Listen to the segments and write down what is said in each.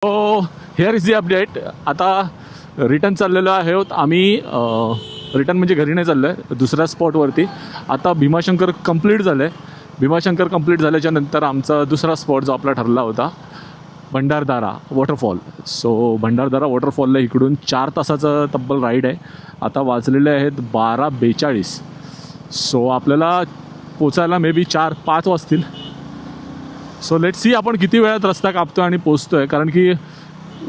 So here is the update. आता return चाललेलो आहोत आम्ही. रिटर्न म्हणजे घरी नाही चाललो आहे, दुसऱ्या स्पॉटवरती. आता भीमाशंकर कंप्लीट झालं आहे. भीमाशंकर कंप्लीट झाल्याच्या नंतर आमचा दुसरा स्पॉट जो आपला ठरला होता भंडारदारा वॉटरफॉल. सो भंडारदारा वॉटरफॉलला इकडून 4 तासाचं तब्बल राईड आहे. आता वाजलेले आहेत 12:42. सो आपल्याला पोचायला मे बी 4-5 वाजतील. सो लेट सी आपण किती वेळात रस्ता कापतो आणि पोचतो आहे. कारण की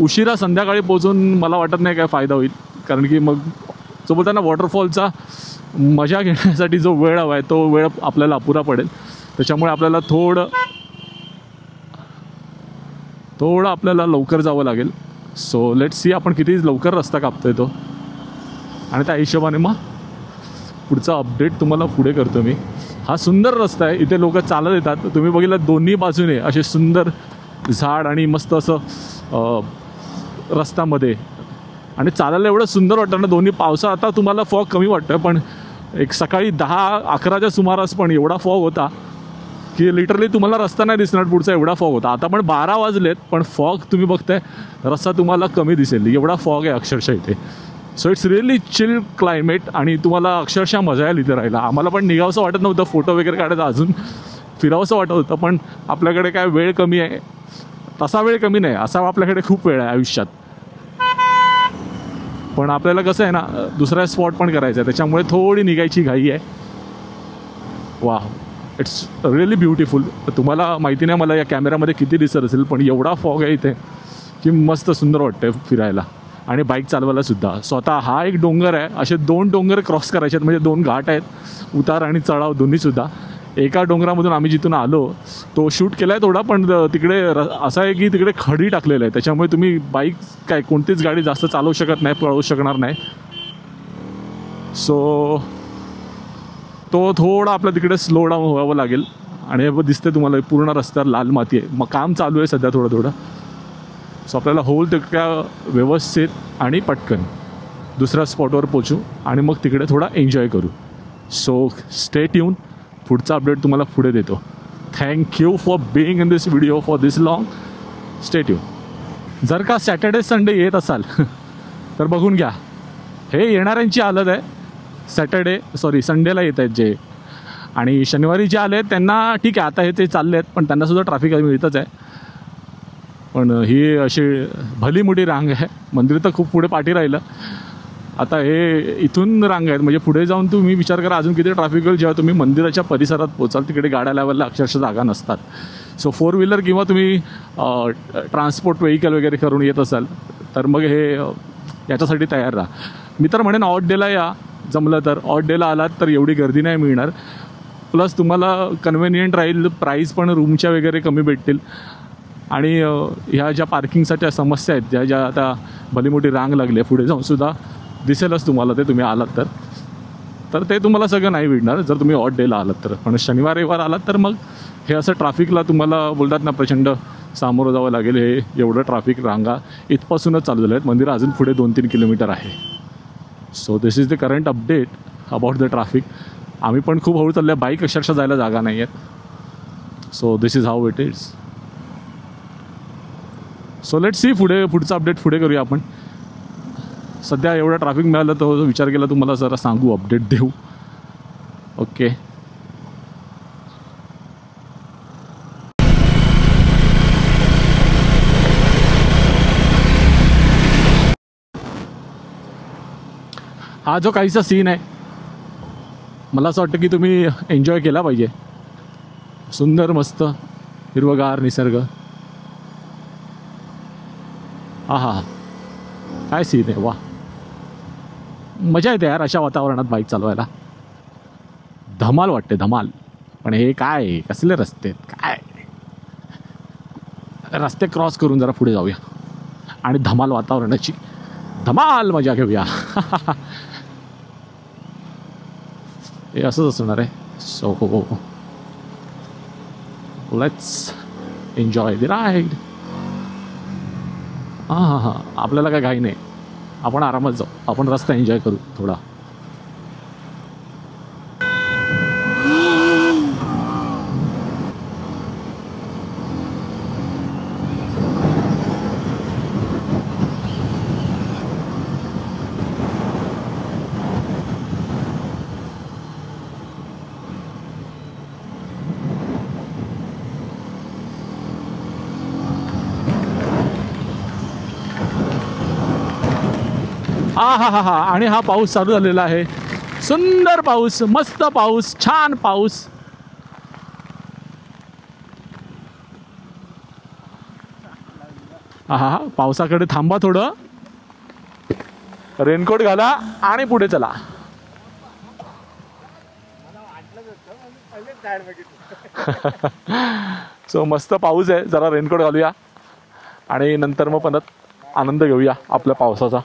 उशिरा संध्याकाळी पोचून मला वाटत नाही काय फायदा होईल. कारण की मग जो बोलता ना वॉटरफॉलचा मजा घेण्यासाठी जो वेळ हवा आहे तो वेळ आपल्याला अपुरा पडेल. त्याच्यामुळे आपल्याला थोडं आपल्याला लवकर जावं लागेल. सो लेट सी आपण किती लवकर रस्ता कापतोय तो, आणि त्या हिशोबाने मग पुढचा अपडेट तुम्हाला पुढे करतो मी. हा सुंदर रस्ता आहे, इथे लोक चालत येतात. तुम्ही बघितलं दोन्ही बाजूने असे सुंदर झाड आणि मस्त असं रस्त्यामध्ये, आणि चालायला एवढं सुंदर वाटतं ना. दोन्ही पावसा आता तुम्हाला फॉग कमी वाटतं, पण एक सकाळी 10-11च्या सुमारास पण एवढा फॉग होता की लिटरली तुम्हाला रस्ता नाही दिसणार पुढचा, एवढा फॉग होता. आता पण 12 वाजलेत पण फॉग तुम्ही बघताय, रस्ता तुम्हाला कमी दिसेल, एवढा फॉग आहे अक्षरशः इथे. So it's really chill climate आणि तुम्हाला अक्षरशः मजा येईल इथे राहायला. आम्हाला पण निघावंसं वाटत नव्हतं, फोटो वगैरे काढायचं, अजून फिरावंसं वाटत होतं, पण आपल्याकडे काय वेळ कमी आहे. तसा वेळ कमी नाही, असा आपल्याकडे खूप वेळ आहे आयुष्यात. पण आपल्याला कसं आहे ना, दुसरा स्पॉट पण करायचा आहे, त्याच्यामुळे थोडी निघायची घाई आहे. वाह, इट्स रिअली ब्युटिफुल. तुम्हाला माहिती नाही मला या कॅमेऱ्यामध्ये किती दिसत असेल, पण एवढा फॉग आहे इथे की मस्त सुंदर वाटतं फिरायला आणि बाईक चालवायला सुद्धा. स्वतः हा एक डोंगर आहे, असे 2 डोंगर क्रॉस करायचे आहेत, म्हणजे 2 घाट आहेत, उतार आणि चढाव दोन्हीसुद्धा. एका डोंगरामधून आम्ही जिथून आलो तो शूट केला आहे थोडा, पण तिकडे असं आहे की तिकडे खडी टाकलेलं आहे, त्याच्यामुळे तुम्ही बाईक काय कोणतीच गाडी जास्त चालवू शकत नाही, पळवू शकणार नाही. सो तो थोडा आपल्या तिकडे स्लो डाऊन व्हावं लागेल. आणि हे दिसते तुम्हाला पूर्ण रस्त्यावर लाल माती आहे, मग काम चालू आहे सध्या थोडं. सो आपल्याला होईल तितक्या व्यवस्थित आणि पटकन दुसऱ्या स्पॉटवर पोचू आणि मग तिकडे थोडा एन्जॉय करू. सो स्टे ट्यून, पुढचा अपडेट तुम्हाला पुढे देतो. Thank you for being in this video for this long. Stay tune. जर का सॅटर्डे संडे येत असाल तर बघून घ्या, हे येणाऱ्यांची हालत आहे. संडेला येत आहेत जे, आणि शनिवारी जे आले त्यांना ठीक आहे, आता हे ते चालले आहेत पण त्यांनासुद्धा ट्रॅफिक मिळतच आहे. पण ही अशी भली मोठी रांग आहे. मंदिर तर खूप पुढे पाठी राहिलं, आता हे इथून रांग आहेत, म्हणजे पुढे जाऊन तुम्ही विचार करा अजून किती ट्रॅफिक होईल. जेव्हा तुम्ही मंदिराच्या परिसरात पोचाल तिकडे गाड्या लावायला अक्षरशः जागा नसतात. सो 4 व्हीलर किंवा तुम्ही ट्रान्सपोर्ट व्हेकल वगैरे करून येत असाल तर मग हे याच्यासाठी तयार राहा. मी तर म्हणेन ऑड डेला या, जमलं तर ऑड डेला आलात तर एवढी गर्दी नाही मिळणार. प्लस तुम्हाला कन्व्हिनियंट राहील, प्राईस पण रूमच्या वगैरे कमी भेटतील. आणि ह्या ज्या पार्किंगसाठी समस्या आहेत, ज्या आता भली मोठी रांग लागली आहे, पुढे जाऊनसुद्धा दिसेलच तुम्हाला ते, तुम्ही आलात तर ते तुम्हाला सगळं नाही भेटणार जर तुम्ही ऑड डेला आलात तर. पण शनिवार रविवार आलात तर मग हे असं ट्रॅफिकला तुम्हाला बोलतात ना प्रचंड सामोरं जावं लागेल. हे एवढं ट्रॅफिक रांगा इथपासूनच चालू झालं आहेत, मंदिर अजून पुढे 2-3 किलोमीटर आहे. So this is the current update about the traffic. आम्ही पण खूप हळू चाललो आहे, बाईक अक्षरशः जायला जागा नाही आहेत. So this is how it is. So let see पुढचा अपडेट पुढे करूया आपण. सध्या एवढं ट्रॅफिक मिळालं तर विचार केला तुम्हाला जरा सांगू, अपडेट देऊ. ओके. हा जो काहीसा सीन आहे मला असं वाटतं की तुम्ही एन्जॉय केला पाहिजे. सुंदर मस्त हिरवगार निसर्ग. हा काय सीन आहे, वा मजा येते यार अशा वातावरणात बाईक चालवायला. धमाल वाटते, धमाल. पण हे काय कसले रस्ते, काय रस्ते क्रॉस करून जरा पुढे जाऊया आणि धमाल वातावरणाची धमाल मजा घेऊया. हे असंच असणार आहे. So let's enjoy the ride. हां आपल्याला काय घाई नाही, आपण आरामात जाऊ, आपण रस्ता एन्जॉय करू थोडा. हा हा हा आणि हा पाऊस चालू झालेला आहे. सुंदर पाऊस, मस्त पाऊस, छान पाऊस. हा हा पावसाकडे थांबा थोडं, रेनकोट घाला आणि पुढे चला. सो मस्त पाऊस आहे, जरा रेनकोट घालूया आणि नंतर मग परत आनंद घेऊया आपल्या पावसाचा.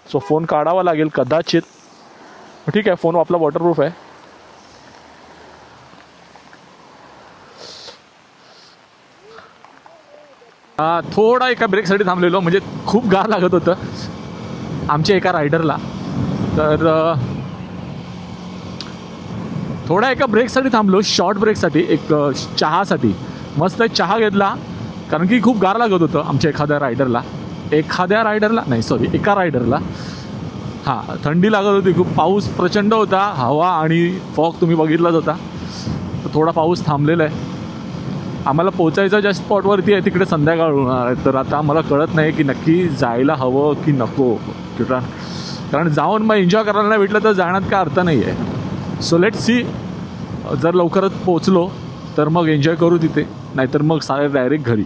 सो फोन काढावा लागेल कदाचित. ठीक आहे, फोन आपला वॉटरप्रूफ आहे. थोडा एका ब्रेकसाठी थांबलेलो, म्हणजे खूप गार लागत होतं आमच्या एका रायडरला. तर थोडा एका ब्रेकसाठी थांबलो, शॉर्ट ब्रेकसाठी, एक चहासाठी. मस्त चहा घेतला कारण की खूप गार लागत होतं आमच्या एका रायडरला. हां, थंडी लागत होती खूप, पाऊस प्रचंड होता, हवा आणि फॉग तुम्ही बघितलाच होता. तर थोडा पाऊस थांबलेला आहे. आम्हाला पोचायचं ज्या स्पॉटवरती आहे तिकडे संध्याकाळ होणार आहे. तर आता आम्हाला कळत नाही की नक्की जायला हवं की नको, कारण जाऊन मग एन्जॉय करायला नाही भेटलं तर जाण्यात काय अर्थ नाही आहे. So let's see. जर लवकरच पोचलो तर मग एन्जॉय करू तिथे, नाहीतर मग सारे डायरेक्ट घरी.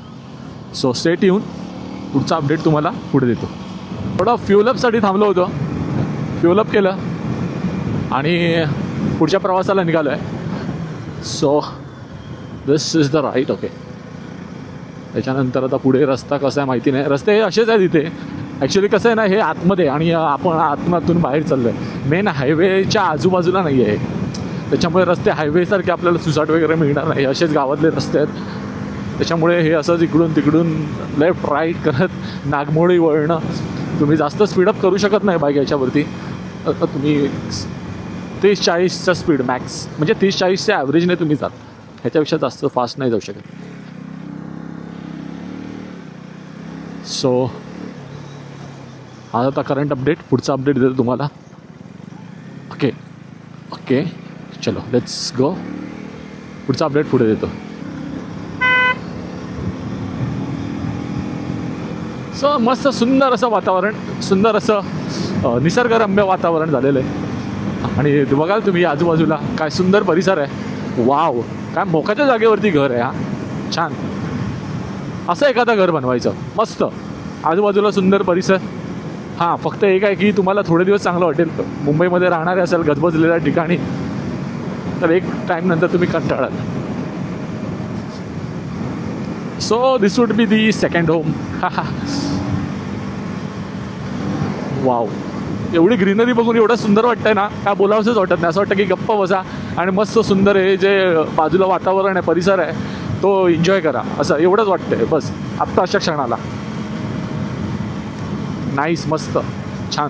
सो स्टे ट्यून, पुढचा अपडेट तुम्हाला पुढे देतो. थोडं फ्युलअपसाठी थांबलो होतो, फ्युलअप केलं आणि पुढच्या प्रवासाला निघालो आहे. So this is the right. Okay, त्याच्यानंतर आता पुढे रस्ता कसा आहे माहिती नाही. रस्ते असेच आहे तिथे. ॲक्च्युली कसं आहे ना, हे आतमध्ये आणि आपण आतमधून बाहेर चाललो आहे. मेन हायवेच्या आजूबाजूला नाही आहे, त्याच्यामुळे रस्ते हायवेसारखे आपल्याला सुसाट वगैरे मिळणार नाही. असेच गावातले रस्ते आहेत, त्याच्यामुळे हे असंच इकडून तिकडून लेफ्ट राईट करत नागमोडी वळणं. तुम्ही जास्त स्पीडअप करू शकत नाही बाईक याच्यावरती. तुम्ही 30-40चा स्पीड मॅक्स, म्हणजे 30-40च्या ॲव्हरेजने तुम्ही जात, ह्याच्यापेक्षा जास्त फास्ट नाही जाऊ शकत. सो हा आता करंट अपडेट, पुढचा अपडेट देतो तुम्हाला. ओके ओके, चलो लेट्स गो. पुढचा अपडेट पुढे देतो. सो मस्त सुंदर असं वातावरण, सुंदर असं निसर्गरम्य वातावरण झालेलं आहे. आणि बघाल तुम्ही आजूबाजूला काय सुंदर परिसर आहे. वाव, काय मोकाच्या जागेवरती घर आहे. हा छान, असं एखादं घर बनवायचं मस्त, आजूबाजूला सुंदर परिसर. हां, फक्त एक आहे की तुम्हाला थोडे दिवस चांगलं वाटेल. मुंबईमध्ये राहणारे असेल गजबजलेल्या ठिकाणी तर एक टाईम नंतर तुम्ही कंटाळाल. So this would be the second home. Wow, एवढी ग्रीनरी बघून एवढं सुंदर वाटतंय ना, काय बोलावंसंच वाटत नाही. असं वाटतं की गप्प बसा आणि मस्त सुंदर हे जे बाजूला वातावरण आहे, परिसर आहे, तो एन्जॉय करा. असं एवढंच वाटतंय बस आत्ता अशा क्षणाला. नाईस, मस्त, छान.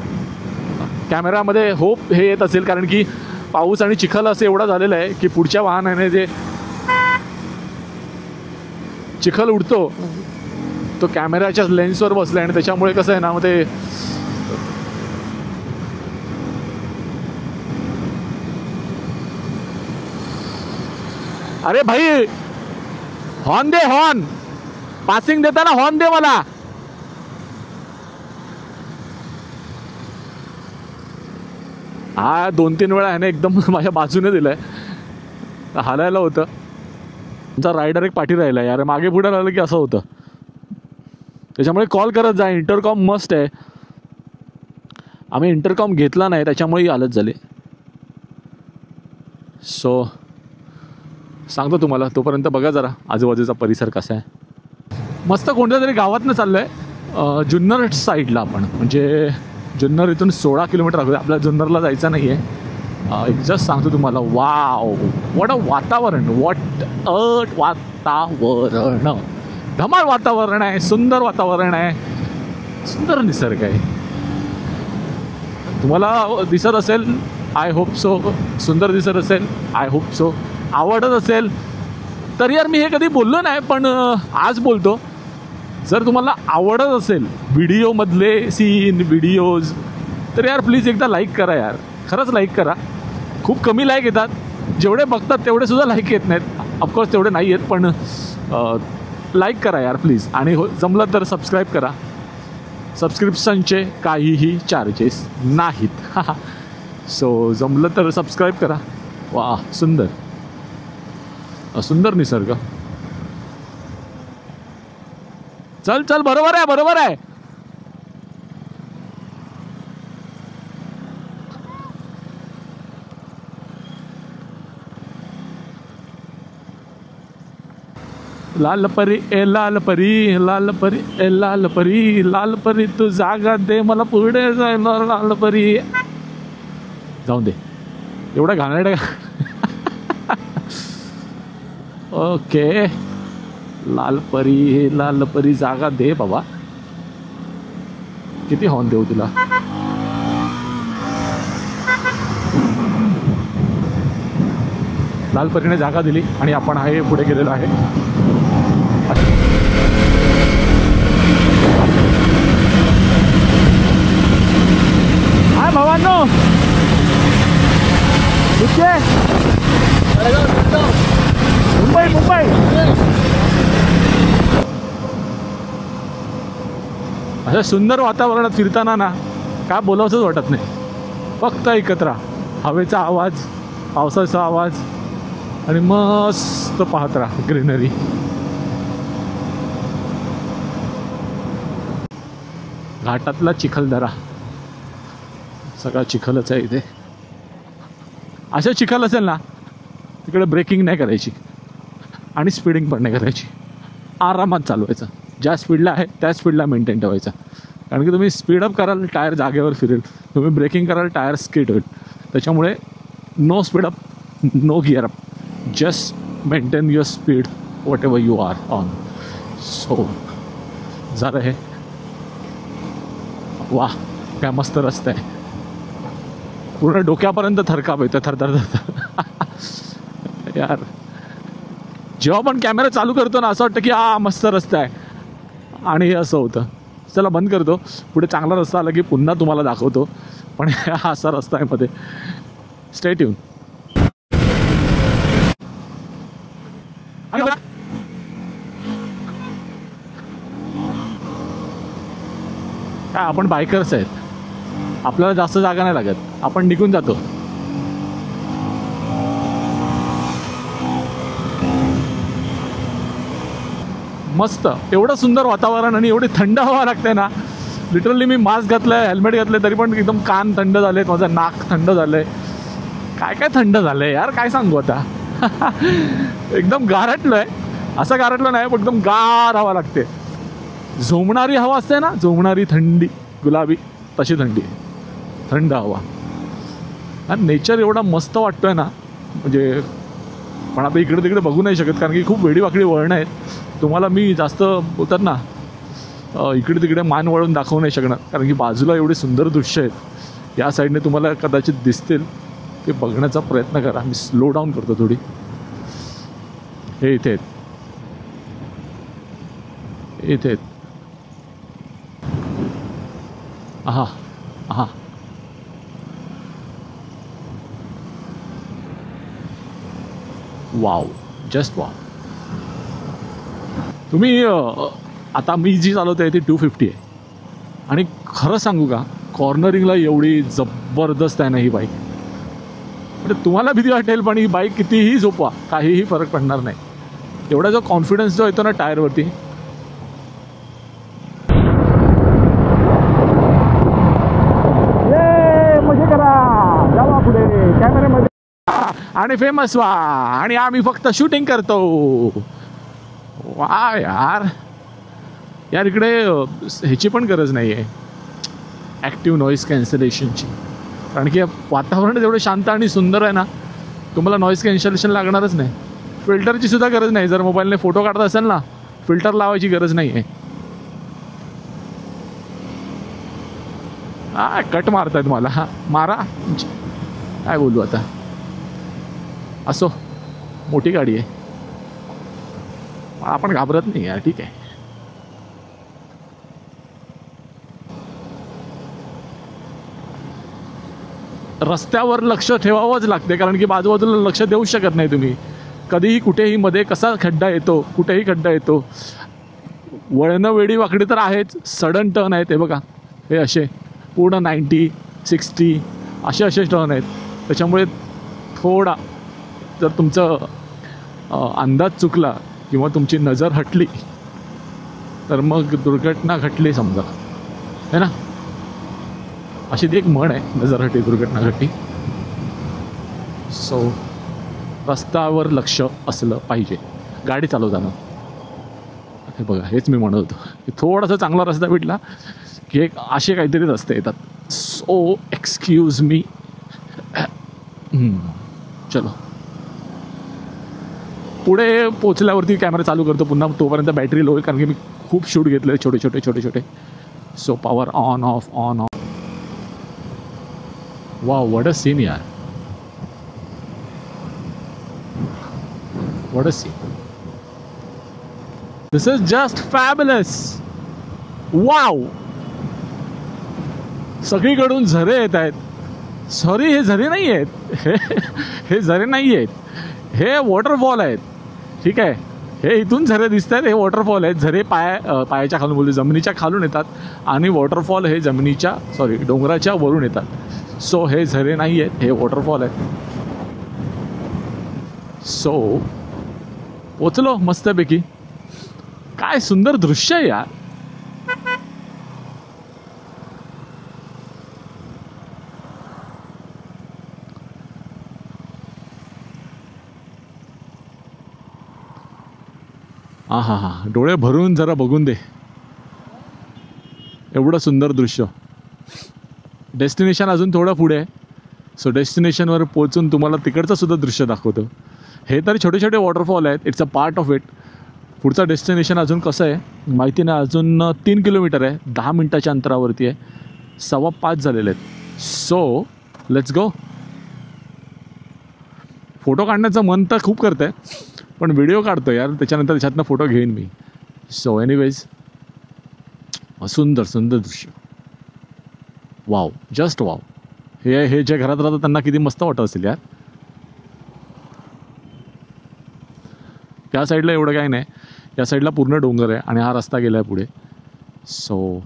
कॅमेरामध्ये होप हे येत असेल कारण की पाऊस आणि चिखल असं एवढा झालेला आहे की पुढच्या वाहनाने जे चिखल उडतो तो कॅमेराच्या लेन्सवर बसला आणि त्याच्यामुळे कसं आहे ना, मग ते अरे भाई हॉर्न दे, हॉर्न, पासिंग देताना हॉर्न दे मला. हा 2-3 वेळा ह्याने एकदम माझ्या बाजूने दिलाय, हालायला होतं. तुमचा रायडर एक पाठी राहिला यार, मागे पुढे राहिलं की असं होतं. त्याच्यामुळे कॉल करत जा, इंटरकॉम मस्ट आहे. आम्ही इंटरकॉम घेतला नाही त्याच्यामुळेही हालत झाली. सो सांगतो तुम्हाला, तोपर्यंत बघा जरा आजूबाजूचा परिसर कसा आहे. मस्त कोणत्या तरी गावातनं चाललो आहे, जुन्नर साईडला. आपण म्हणजे जुन्नर इथून 16 किलोमीटर आहे. आपल्याला जुन्नरला जायचं नाही आहे. एक जस्ट सांगतो तुम्हाला, वाव व्हॉट अ वातावरण, व्हॉट अ वातावरण, धमाल वातावरण आहे, सुंदर वातावरण आहे, सुंदर निसर्ग आहे. तुम्हाला दिसत असेल, आय होप सो. सुंदर दिसत असेल, आय होप सो. आवडत असेल तर यार, मी हे कधी बोललो नाही पण आज बोलतो. जर तुम्हाला आवडत असेल व्हिडिओमधले सीन, व्हिडिओज, तर यार प्लीज एकदा लाईक करा यार, खरंच लाईक करा. खूप कमी लाईक येतात, जेवढे बघतात तेवढे सुद्धा लाईक येत नाहीत. ऑफकोर्स तेवढे नाही येत, पण लाईक करा यार प्लीज. आणि जमलं तर सबस्क्राईब करा. सबस्क्रिप्शनचे काहीही चार्जेस नाहीत. सो जमलं तर सबस्क्राईब करा. वा सुंदर सुंदर निसर्ग. चल चल बरोबर आहे बरोबर आहे. लाल परी ए लाल परी लाल परी ए लाल परी लाल परी तू जागा दे मला पुढे जायला लाल परी. जाऊन दे एवढा घाणेरडा. ओके लाल परी जागा दे बाबा. किती हॉर्न देऊ तुला. लाल परीने जागा दिली आणि आपण आहे पुढे गेलेलो आहे. हाय भावांनो मुंबई मुंबई. अशा सुंदर वातावरणात फिरताना ना काय बोलावंसंच वाटत नाही. फक्त एकत्र हवेचा आवाज, पावसाचा आवाज आणि मस्त पाहत राहा ग्रीनरी. घाटातला चिखलदरा सगळा चिखलच आहे इथे. अशा चिखल असेल ना तिकडे ब्रेकिंग नाही करायची आणि स्पीडिंग पण नाही करायची. आरामात चालवायचं. ज्या स्पीडला आहे त्या स्पीडला मेंटेन ठेवायचं. कारण की तुम्ही स्पीडअप कराल टायर जागेवर फिरेल, तुम्ही ब्रेकिंग कराल टायर स्किड होईल. त्याच्यामुळे no speed up no gear up, just maintain your speed whatever you are on. So जरा हे वा काय मस्त रस्ता आहे. पूर्ण डोक्यापर्यंत थरकाप येतं थरथर यार. जेव्हा पण कॅमेरा चालू करतो ना असं वाटतं की हा मस्त रस्ता आहे आणि असं होतं. चला बंद करतो. पुढे चांगला रस्ता आला की पुन्हा तुम्हाला दाखवतो. पण हा असा रस्ता आहे मध्ये. Stay tune. काय आपण बायकर्स आहेत, आपल्याला जास्त जागा नाही लागत, आपण निघून जातो. मस्त एवढं सुंदर वातावरण आणि एवढी थंड हवा लागते ना. लिटरली मी मास्क घातलंय, हेल्मेट घातलंय तरी पण एकदम कान थंड झालेत, माझं नाक थंड झालंय. काय काय थंड झालंय यार, काय सांगू आता. एकदम गारटलोय. असं गारटलं नाही पण एकदम गार हवा लागते. झोमणारी हवा असते ना, झोमणारी थंडी गुलाबी, तशी थंडी आहे. थंड हवा आणि नेचर एवढा मस्त वाटतोय ना. म्हणजे पण आता इकडे तिकडे बघू नाही शकत कारण की खूप वेडीवाकडी वळणं आहेत. तुम्हाला मी जास्त बोलतात ना इकडे तिकडे मान वळून दाखवू नाही शकणार कारण की बाजूला एवढे सुंदर दृश्य आहेत. या साईडने तुम्हाला कदाचित दिसतील, ते बघण्याचा प्रयत्न करा. मी स्लो डाऊन करतो थोडी. हे इथे आहेत, इथे आहेत. आहा आहा वाव, जस्ट वाव. तुम्ही आता मी जी चालवते आहे ती 250 आहे आणि खरं सांगू का कॉर्नरिंगला एवढी जबरदस्त आहे ना ही बाईक. म्हणजे तुम्हाला भीती वाटेल पण ही बाईक कितीही झोपवा काहीही फरक पडणार नाही. एवढा जो कॉन्फिडन्स जो येतो ना टायरवरती. मजे करा, जावा पुढे कॅमेऱ्यामध्ये आणि फेमस व्हा आणि आम्ही फक्त शूटिंग करतो. वा यार, यार इकडे ह्याची पण गरज नाही आहे ॲक्टिव्ह नॉईज कॅन्सलेशनची. कारण की वातावरण एवढं शांत आणि सुंदर आहे ना, तुम्हाला नॉईज कॅन्सलेशन लागणारच नाही. फिल्टरची सुद्धा गरज नाही. जर मोबाईलने फोटो काढत असेल ना, फिल्टर लावायची गरज नाही आहे. हा कट मारतायत मला. हा मारा, काय बोलू आता. असो, मोठी गाडी आहे, आपण घाबरत नाही यार. ठीक आहे. रस्त्यावर लक्ष ठेवावंच लागते कारण की बाजूबाजूला लक्ष देऊ शकत नाही तुम्ही. कधीही कुठेही मध्ये कसा खड्डा येतो, कुठेही खड्डा येतो. वळणं वेडी वाकडी तर आहेच, सडन टर्न आहेत हे बघा, हे असे पूर्ण 90 60 असे टर्न आहेत. त्याच्यामुळे थोडा जर तुमचं अंदाज चुकला किंवा तुमची नजर हटली तर मग दुर्घटना घडली समजा, है ना. अशी ती एक म्हण आहे, नजर हटली दुर्घटना घडली. सो रस्त्यावर लक्ष असलं पाहिजे गाडी चालवताना. हे बघा, हेच मी म्हणत होतो, थोडासा चांगला रस्ता भेटला की एक असे काहीतरी रस्ते येतात. So excuse me. चलो पुढे पोचल्यावरती कॅमेरा चालू करतो पुन्हा, तोपर्यंत बॅटरी लो आहे कारण की मी खूप शूट घेतले छोटे. So power on off. Wow, what a scene यार, what a scene. This is just fabulous. Wow, सगळीकडून झरे येत आहेत. सॉरी, हे झरे नाही आहेत, हे झरे नाही आहेत, हे वॉटरफॉल आहेत. ठीक आहे, हे इथून झरे दिसत आहेत, हे वॉटरफॉल आहेत. झरे पायाच्या खालून बोलतो, जमिनीच्या खालून येतात आणि वॉटरफॉल हे डोंगराच्या वरून येतात. सो हे झरे नाही आहेत, हे वॉटरफॉल आहेत. सो पोचलो मस्तपैकी. काय सुंदर दृश्य आहे यार. हा, डोळे भरून जरा बघून दे, एवढं सुंदर दृश्य. डेस्टिनेशन अजून थोडं पुढे आहे. सो डेस्टिनेशनवर पोहोचून तुम्हाला तिकडचं सुद्धा दृश्य दाखवतो. हे तर छोटे वॉटरफॉल आहेत, it's a part of it. पुढचं डेस्टिनेशन अजून कसं आहे माहिती नाही. अजून 3 किलोमीटर आहे, 10 मिनटाच्या अंतरावरती आहे. 5:15 झालेले आहेत. So let's go. फोटो काढण्याचं मन तर खूप करतं आहे, पण व्हिडिओ काढतो यार, त्याच्यातनं फोटो घेईन मी. सो एनिवेज, सुंदर दृश्य. Wow, just wow. हे जे घरात राहतात त्यांना किती मस्त वाटत असेल यार. त्या साईडला एवढं काही नाही, या साईडला पूर्ण डोंगर आहे आणि हा रस्ता गेला आहे पुढे. सो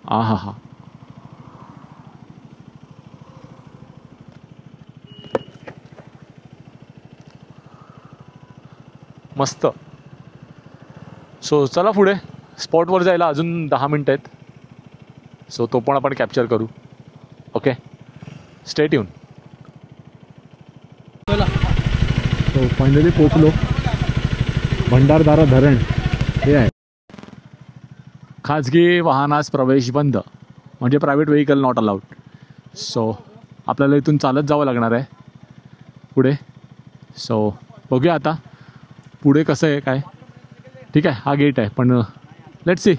हा मस्त. सो चला पुढे स्पॉटवर जायला अजून 10 मिनटं आहेत. सो तो पण आपण कॅप्चर करू. Okay, stay tune. So finally पोचलो. भंडारदारा धरण हे आहे. खाजगी वाहनास प्रवेश बंद, म्हणजे private vehicle not allowed. So आपल्याला इथून चालत जावं लागणार आहे पुढे. सो बघूया आता पुढे कसं आहे काय. ठीक आहे, हा गेट आहे, पण लेट्स सी.